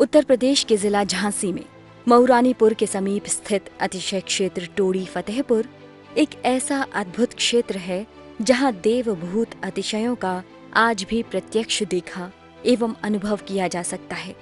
उत्तर प्रदेश के जिला झांसी में मऊरानीपुर के समीप स्थित अतिशय क्षेत्र टोड़ी फतेहपुर एक ऐसा अद्भुत क्षेत्र है जहां देवभूत अतिशयों का आज भी प्रत्यक्ष देखा एवं अनुभव किया जा सकता है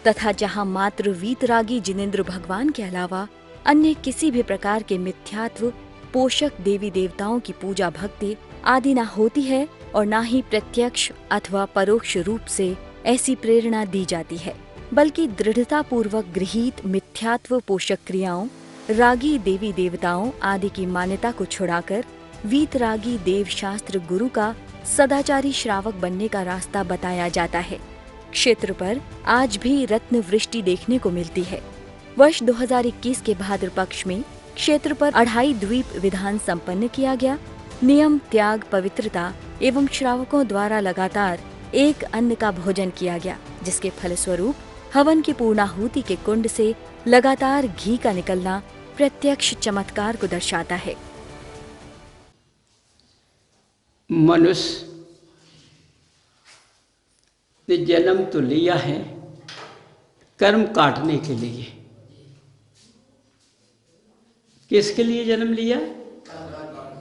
तथा जहां मात्र वीतरागी जिनेंद्र भगवान के अलावा अन्य किसी भी प्रकार के मिथ्यात्व पोषक देवी देवताओं की पूजा भक्ति आदि न होती है और न ही प्रत्यक्ष अथवा परोक्ष रूप से ऐसी प्रेरणा दी जाती है, बल्कि दृढ़ता पूर्वक गृहीत मिथ्यात्व पोषक क्रियाओं रागी देवी देवताओं आदि की मान्यता को छुड़ाकर वीतरागी देव शास्त्र गुरु का सदाचारी श्रावक बनने का रास्ता बताया जाता है। क्षेत्र पर आज भी रत्न वृष्टि देखने को मिलती है। वर्ष 2021 के भाद्र पक्ष में क्षेत्र पर अढ़ाई द्वीप विधान संपन्न किया गया। नियम त्याग पवित्रता एवं श्रावकों द्वारा लगातार एक अन्न का भोजन किया गया, जिसके फलस्वरूप हवन की पूर्णाहुति के कुंड से लगातार घी का निकलना प्रत्यक्ष चमत्कार को दर्शाता है। मनुष्य ने जन्म तो लिया है कर्म काटने के लिए। किसके लिए जन्म लिया?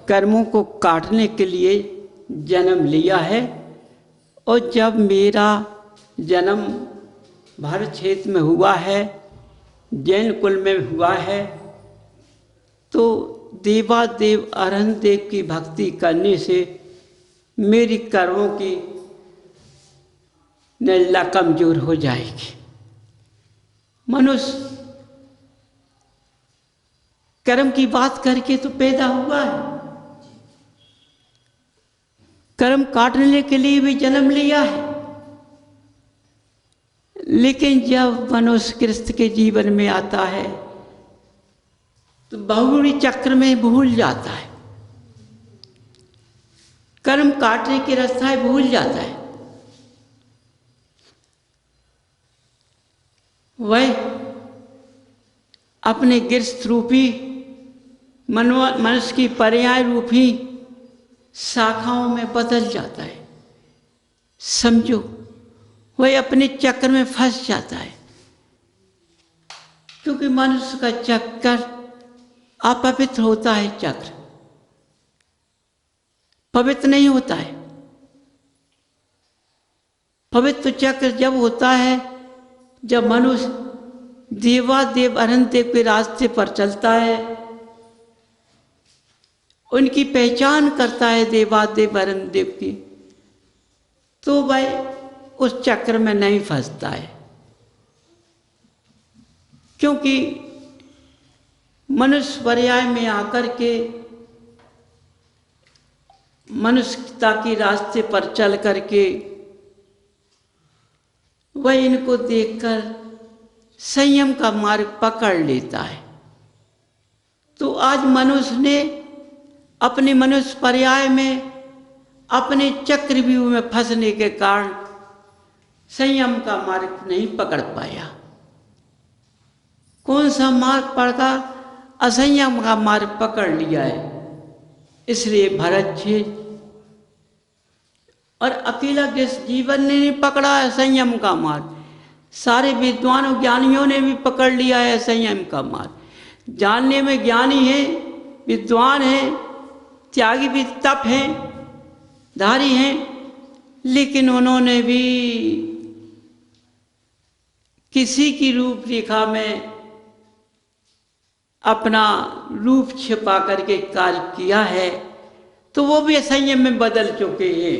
कर्मों को काटने के लिए जन्म लिया है। और जब मेरा जन्म भारत क्षेत्र में हुआ है, जैन कुल में हुआ है, तो देवादेव अरहंत देव की भक्ति करने से मेरी कर्मों की नल्ला कमजोर हो जाएगी। मनुष्य कर्म की बात करके तो पैदा हुआ है, कर्म काटने के लिए भी जन्म लिया है। लेकिन जब मनुष्य कृष्ण के जीवन में आता है तो बहुरी चक्र में भूल जाता है, कर्म काटने के रास्ता भूल जाता है। वह अपने गृहस्थ रूपी मनुष्य की पर्याय रूपी शाखाओं में बदल जाता है। समझो, वह अपने चक्र में फंस जाता है, क्योंकि मनुष्य का चक्कर अपवित्र होता है। चक्र पवित्र नहीं होता है। पवित्र चक्र जब होता है जब मनुष्य देवादेव अरहंत देव के रास्ते पर चलता है, उनकी पहचान करता है देवादेव अरहंत देव की, तो वह उस चक्र में नहीं फंसता है। क्योंकि मनुष्य पर्याय में आकर के मनुष्यता के रास्ते पर चल करके वह इनको देखकर संयम का मार्ग पकड़ लेता है। तो आज मनुष्य ने अपने मनुष्य पर्याय में अपने चक्रव्यूह में फंसने के कारण संयम का मार्ग नहीं पकड़ पाया। कौन सा मार्ग पड़ता? असंयम का मार्ग पकड़ लिया है। इसलिए भरत जी और अकेला जिस जीवन ने नहीं पकड़ा है संयम का मार्ग, सारे विद्वानों ज्ञानियों ने भी पकड़ लिया है संयम का मार्ग। जानने में ज्ञानी है, विद्वान है, त्यागी भी तप हैं, धारी हैं, लेकिन उन्होंने भी किसी की रूपरेखा में अपना रूप छिपा करके कार्य किया है, तो वो भी संयम में बदल चुके हैं।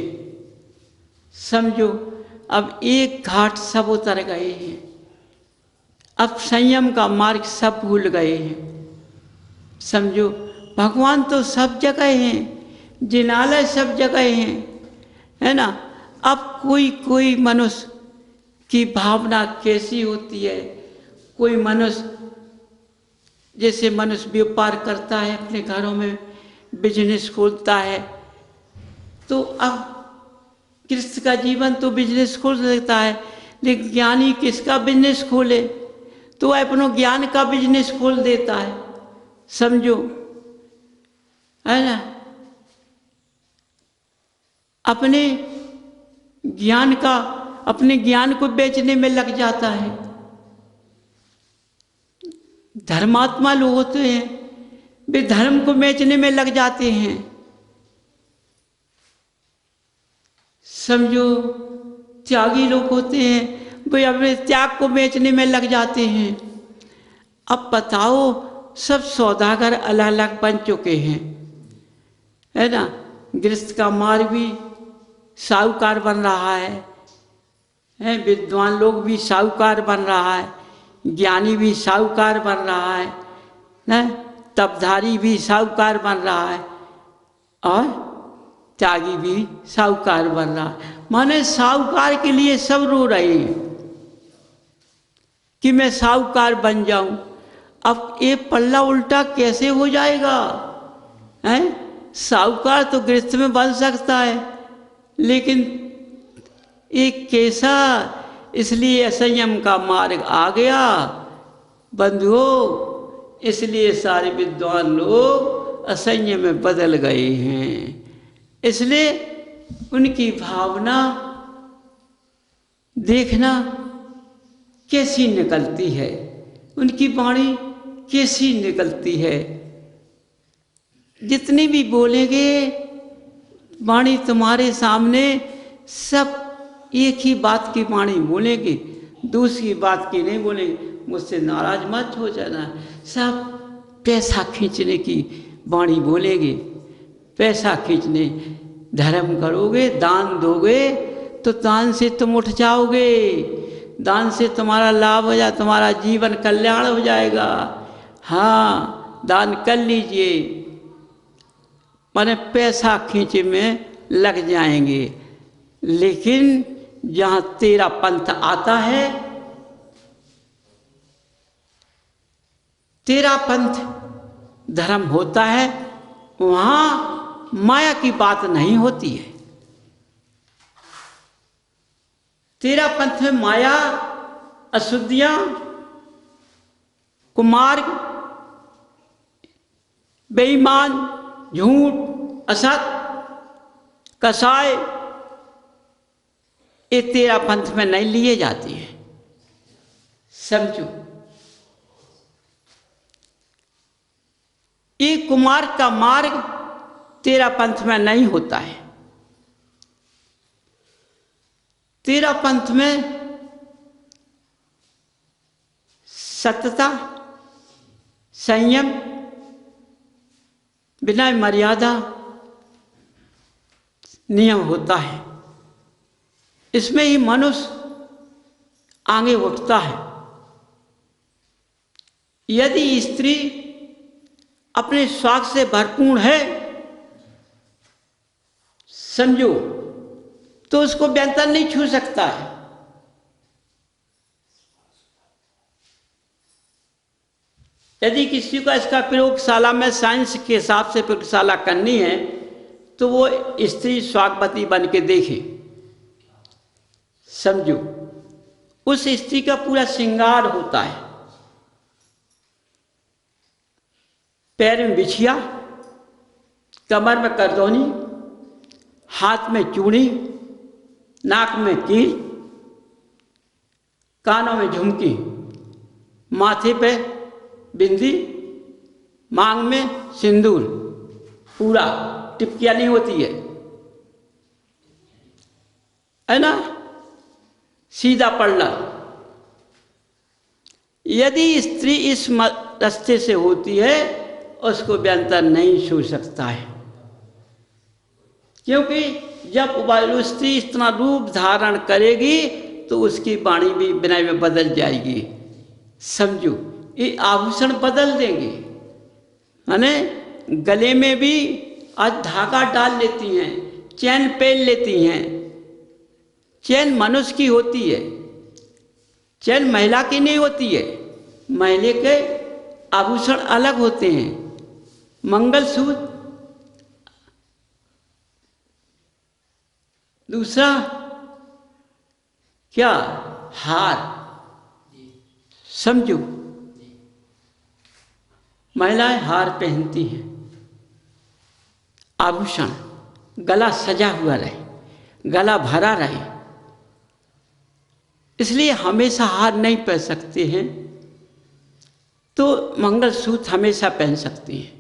समझो, अब एक घाट सब उतर गए हैं, अब संयम का मार्ग सब भूल गए हैं। समझो, भगवान तो सब जगह हैं, जिनालय सब जगह हैं, है ना। अब कोई मनुष्य की भावना कैसी होती है? कोई मनुष्य, जैसे मनुष्य व्यापार करता है, अपने घरों में बिजनेस खोलता है, तो अब कृष्ण का जीवन तो बिजनेस खोल सकता है, लेकिन ज्ञानी किसका बिजनेस खोले? तो वह अपनों ज्ञान का बिजनेस खोल देता है। समझो, है ना। अपने ज्ञान का अपने ज्ञान को बेचने में लग जाता है। धर्मात्मा लोग होते हैं, वे धर्म को बेचने में लग जाते हैं। समझो, त्यागी लोग होते हैं, वे अपने त्याग को बेचने में लग जाते हैं। अब बताओ, सब सौदागर अलग अलग बन चुके हैं, है ना। गृहस्थ का मार्ग भी साहूकार बन रहा है, विद्वान लोग भी साहूकार बन रहा है, ज्ञानी भी साहूकार बन रहा है, तपधारी भी साहूकार बन रहा है, और त्यागी भी साहूकार बन रहा है। माने साहूकार के लिए सब रो रहे हैं कि मैं साहूकार बन जाऊं। अब ये पल्ला उल्टा कैसे हो जाएगा? हैं? साहूकार तो गृहस्थ में बन सकता है, लेकिन एक कैसा? इसलिए असंयम का मार्ग आ गया बंधुओं। इसलिए सारे विद्वान लोग असंयम में बदल गए हैं। इसलिए उनकी भावना देखना कैसी निकलती है, उनकी वाणी कैसी निकलती है। जितनी भी बोलेंगे वाणी तुम्हारे सामने, सब एक ही बात की वाणी बोलेंगे, दूसरी बात की नहीं बोलेंगे। मुझसे नाराज मत हो जाना, सब पैसा खींचने की वाणी बोलेंगे, पैसा खींचने। धर्म करोगे, दान दोगे, तो दान से तुम उठ जाओगे, दान से तुम्हारा लाभ हो जाए, तुम्हारा जीवन कल्याण हो जाएगा। हाँ, दान कर लीजिए, माने पैसा खींचे में लग जाएंगे। लेकिन जहाँ तेरा पंथ आता है, तेरा पंथ धर्म होता है, वहाँ माया की बात नहीं होती है। तेरा पंथ में माया, अशुद्धियां, कुमार्ग, बेईमान, झूठ, असत, कसाय, ये तेरा पंथ में नहीं लिए जाती है। समझो, ये कुमार्ग का मार्ग तेरा पंथ में नहीं होता है। तेरा पंथ में सत्यता, संयम, विनय, मर्यादा, नियम होता है। इसमें ही मनुष्य आगे उठता है। यदि स्त्री अपने स्वाग से भरपूर है, समझो, तो उसको व्यंतन नहीं छू सकता है। यदि किसी को इसका प्रयोगशाला में साइंस के हिसाब से प्रयोगशाला करनी है, तो वो स्त्री स्वागवती बन के देखे। समझो, उस स्त्री का पूरा श्रृंगार होता है। पैर में बिछिया, कमर में करदौनी, हाथ में चूड़ी, नाक में कील, कानों में झुमकी, माथे पे बिंदी, मांग में सिंदूर, पूरा टिपकिया नहीं होती है ना, सीधा पल्ला। यदि स्त्री इस रास्ते से होती है, उसको व्यंतर नहीं छू सकता है, क्योंकि जब वो स्त्री इतना रूप धारण करेगी तो उसकी वाणी भी विनय में बदल जाएगी। समझो, ये आभूषण बदल देंगे। माने गले में भी आज धागा डाल लेती हैं, चैन पहन लेती हैं। चैन मनुष्य की होती है, चैन महिला की नहीं होती है। महिला के आभूषण अलग होते हैं। मंगलसूत्र, दूसरा क्या, हार। समझो, महिलाएं हार पहनती हैं, आभूषण, गला सजा हुआ रहे, गला भरा रहे, इसलिए हमेशा हार नहीं पहन सकते हैं, तो मंगलसूत्र हमेशा पहन सकते हैं।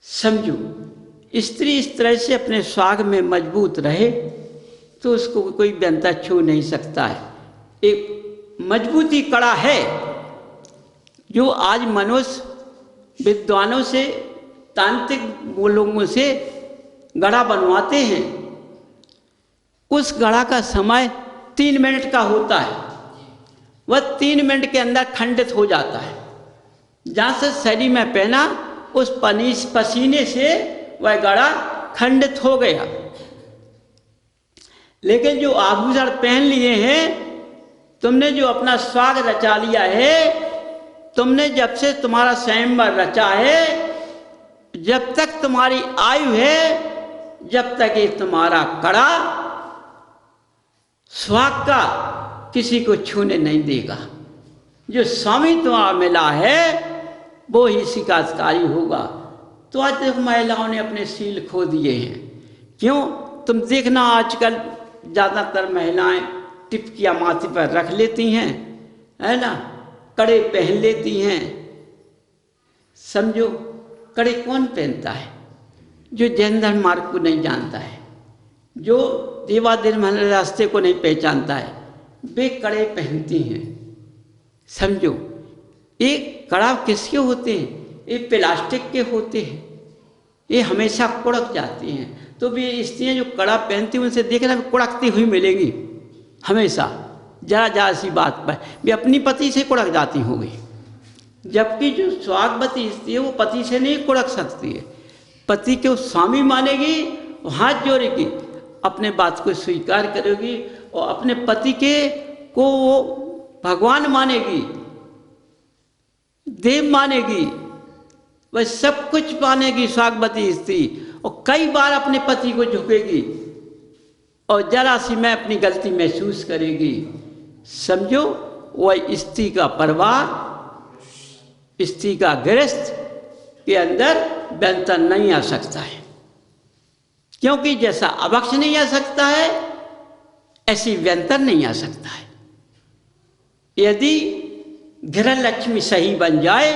समझो, स्त्री इस तरह से अपने स्वाग में मजबूत रहे तो उसको कोई व्यंता छू नहीं सकता है। एक मजबूती कड़ा है जो आज मनुष्य विद्वानों से, तांत्रिक लोगों से गड़ा बनवाते हैं। उस गड़ा का समय 3 मिनट का होता है, वह 3 मिनट के अंदर खंडित हो जाता है। जहाँ से शरीर में पहना उस पसीने से वह गड़ा खंडित हो गया। लेकिन जो आभूषण पहन लिए हैं, तुमने जो अपना स्वाग रचा लिया है, तुमने जब से तुम्हारा स्वयंवर रचा है, जब तक तुम्हारी आयु है, जब तक ये तुम्हारा कड़ा स्वाग का किसी को छूने नहीं देगा। जो स्वामी तुम्हारा मिला है वो ही शिकायतकारी होगा। तो आज देखो महिलाओं ने अपने सील खो दिए हैं। क्यों? तुम देखना आजकल ज़्यादातर महिलाएं टिपकियाँ माथे पर रख लेती हैं, है ना, कड़े पहन लेती हैं। समझो, कड़े कौन पहनता है? जो जैन धर्म मार्ग को नहीं जानता है, जो देवादिन रास्ते को नहीं पहचानता है, वे कड़े पहनती हैं। समझो, एक कड़ा किसके होते हैं? ये प्लास्टिक के होते हैं, ये हमेशा कुड़क जाती हैं। तो भी स्त्रियाँ जो कड़ा पहनती हैं उनसे देखना कुड़कती हुई मिलेंगी हमेशा, जरा सी बात पर भी अपनी पति से कुड़क जाती होंगी। जबकि जो स्वागवती स्त्री है वो पति से नहीं कुड़क सकती है। पति को स्वामी मानेगी, हाथ जोड़ेगी, अपने बात को स्वीकार करेगी और अपने पति के को वो भगवान मानेगी, देव मानेगी, वह सब कुछ मानेगी स्वागवती स्त्री। और कई बार अपने पति को झुकेगी और जरा सी मैं अपनी गलती महसूस करेगी। समझो, वह स्त्री का परिवार, स्त्री का गृहस्थ के अंदर बंधन नहीं आ सकता है। क्योंकि जैसा अवक्ष नहीं आ सकता है, ऐसी व्यंतर नहीं आ सकता है। यदि गृह लक्ष्मी सही बन जाए,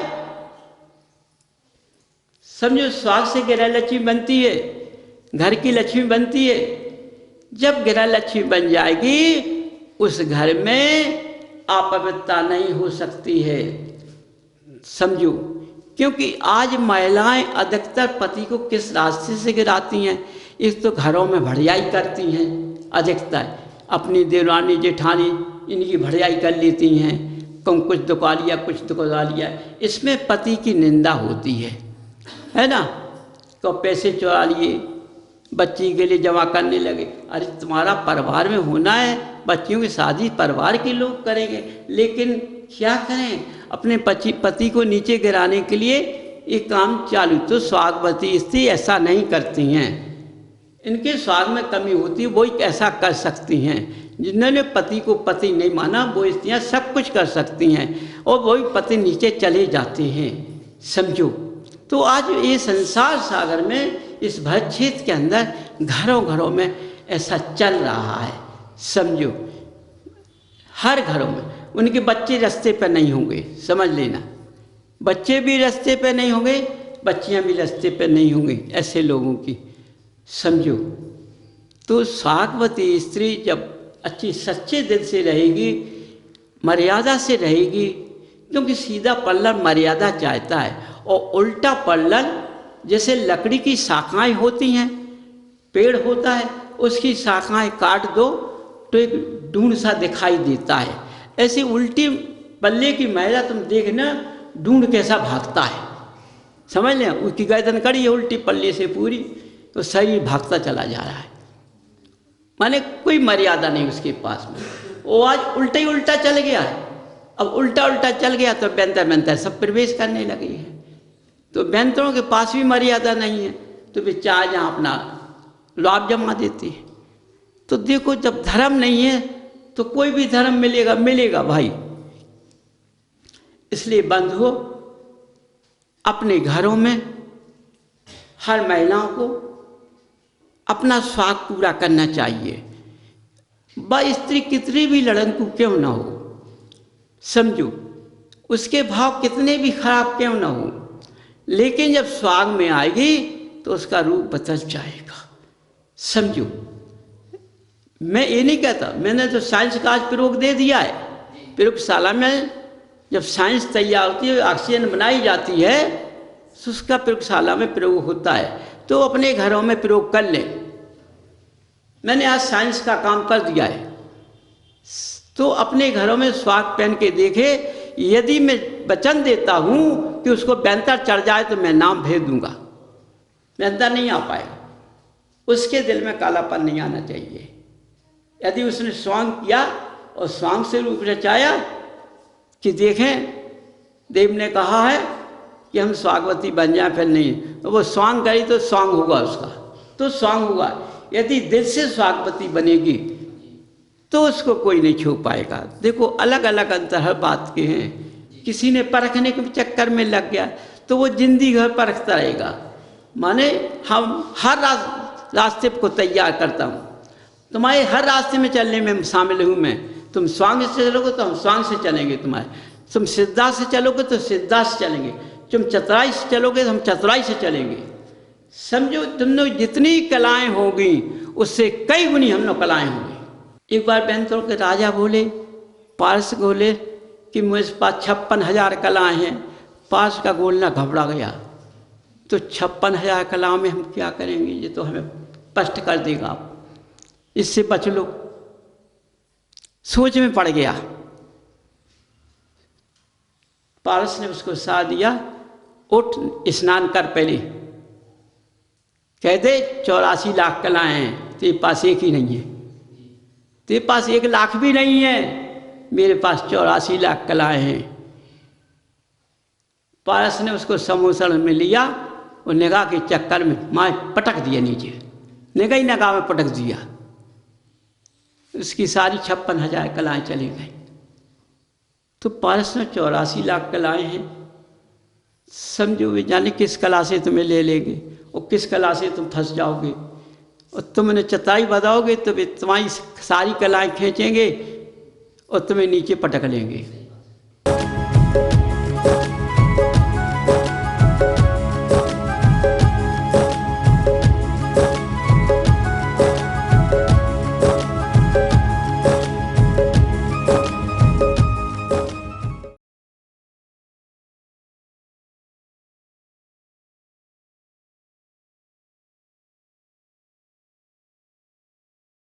समझो, स्वाग से गृह लक्ष्मी बनती है, घर की लक्ष्मी बनती है। जब गृह लक्ष्मी बन जाएगी, उस घर में अपवित्रता नहीं हो सकती है। समझो, क्योंकि आज महिलाएं अधिकतर पति को किस रास्ते से गिराती हैं? एक तो घरों में भड़ियाई करती हैं, अधिकतर अपनी देवरानी जेठानी इनकी भड़ियाई कर लेती हैं, कुछ दुका लिया, कुछ दुका लिया। इसमें पति की निंदा होती है ना। तो पैसे चुरा लिए, बच्ची के लिए जमा करने लगे। अरे तुम्हारा परिवार में होना है, बच्चियों की शादी परिवार के लोग करेंगे, लेकिन क्या करें, अपने पति को नीचे गिराने के लिए ये काम चालू। तो स्वागवती स्त्री ऐसा नहीं करती हैं, इनके स्वाग में कमी होती है, वही ऐसा कर सकती हैं। जिन्होंने पति को पति नहीं माना वो स्त्रियाँ सब कुछ कर सकती हैं और वही पति नीचे चले जाते हैं। समझो, तो आज ये संसार सागर में, इस भरत क्षेत्र के अंदर घरों घरों में ऐसा चल रहा है। समझो, हर घरों में उनके बच्चे रास्ते पर नहीं होंगे, समझ लेना, बच्चे भी रास्ते पर नहीं होंगे, बच्चियां भी रास्ते पर नहीं होंगी ऐसे लोगों की। समझो, तो स्वागवती स्त्री जब अच्छी सच्चे दिल से रहेगी, मर्यादा से रहेगी, क्योंकि सीधा पल्लव मर्यादा चाहता है और उल्टा पल्लव जैसे लकड़ी की शाखाएं होती हैं, पेड़ होता है, उसकी शाखाएं काट दो तो एक ढूंढ सा दिखाई देता है। ऐसी उल्टी पल्ले की महिला तुम देखना, ढूंढ कैसा भागता है, समझ लें। उसकी गर्दन कड़ी है उल्टी पल्ले से पूरी, तो शरीर भागता चला जा रहा है, माने कोई मर्यादा नहीं उसके पास में। वो आज उल्टा ही उल्टा चल गया है। अब उल्टा उल्टा चल गया तो बेंतर बेंतर सब प्रवेश करने लगी है। तो बेंतरों के पास भी मर्यादा नहीं है, तो वे चाह जहाँ अपना लाभ जमा देती है। तो देखो, जब धर्म नहीं है तो कोई भी धर्म मिलेगा भाई। इसलिए बंधुओं, अपने घरों में हर महिलाओं को अपना स्वाग पूरा करना चाहिए। वह स्त्री कितनी भी लड़नकू क्यों ना हो, समझो, उसके भाव कितने भी खराब क्यों ना हो, लेकिन जब स्वांग में आएगी तो उसका रूप बदल जाएगा। समझो, मैं ये नहीं कहता, मैंने तो साइंस का आज प्रयोग दे दिया है। प्रयोगशाला में जब साइंस तैयार होती है, ऑक्सीजन बनाई जाती है, तो उसका प्रयोगशाला में प्रयोग होता है, तो अपने घरों में प्रयोग कर लें। मैंने आज साइंस का काम कर दिया है, तो अपने घरों में स्वाग पहन के देखे। यदि मैं वचन देता हूँ कि उसको बैंतर चढ़ जाए तो मैं नाम भेज दूंगा, बैंतर नहीं आ पाएगा, उसके दिल में कालापन नहीं आना चाहिए। यदि उसने स्वांग किया और स्वांग से रूप रचाया कि देखें देव ने कहा है कि हम स्वागवती बन जाए, फिर नहीं, तो वो स्वांग करी तो स्वांग होगा उसका, तो स्वांग हुआ। यदि दिल से स्वागवती बनेगी तो उसको कोई नहीं छू पाएगा। देखो, अलग अलग अंतर बात के हैं। किसी ने परखने के चक्कर में लग गया तो वो जिंदगी भर परखता रहेगा। माने हम हर रास्ते को तैयार करता हूँ, तुम्हारे हर रास्ते में चलने में शामिल हूँ मैं। तुम स्वांग से चलोगे तो हम स्वांग से चलेंगे तुम्हारे, तुम सिद्धा से चलोगे तो सिद्धा से चलेंगे, तुम चतुराई से चलोगे तो हम चतुराई से चलेंगे। समझो, तुमने जितनी कलाएं होगी उससे कई गुनी हम लोग कलाएं होंगी। एक बार बैंतों के राजा बोले, पारस बोले कि मेरे पास 56,000 कलाएं हैं। पारस का बोलना घबरा गया, तो 56,000 कलाओं में हम क्या करेंगे, ये तो हमें कष्ट कर देगा, आप इससे बच लो। सोच में पड़ गया। पारस ने उसको सलाह दिया, उठ स्नान कर पहले, कह दे 84 लाख कलाएं हैं, तेरे पास एक ही नहीं है, तेरे पास 1 लाख भी नहीं है, मेरे पास 84 लाख कलाएं हैं। पारस ने उसको समोसण में लिया और निगाह के चक्कर में माँ पटक दिया नीचे, निगाह में पटक दिया, उसकी सारी 56,000 कलाएं चली गई। तो पारस में 84 लाख कलाएं हैं। समझो, वे जाने किस कला से तुम्हें ले लेंगे और किस कला से तुम फंस जाओगे, और तुमने चताई बताओगे तो वे तुम्हारी सारी कलाएं खींचेंगे और तुम्हें नीचे पटक लेंगे।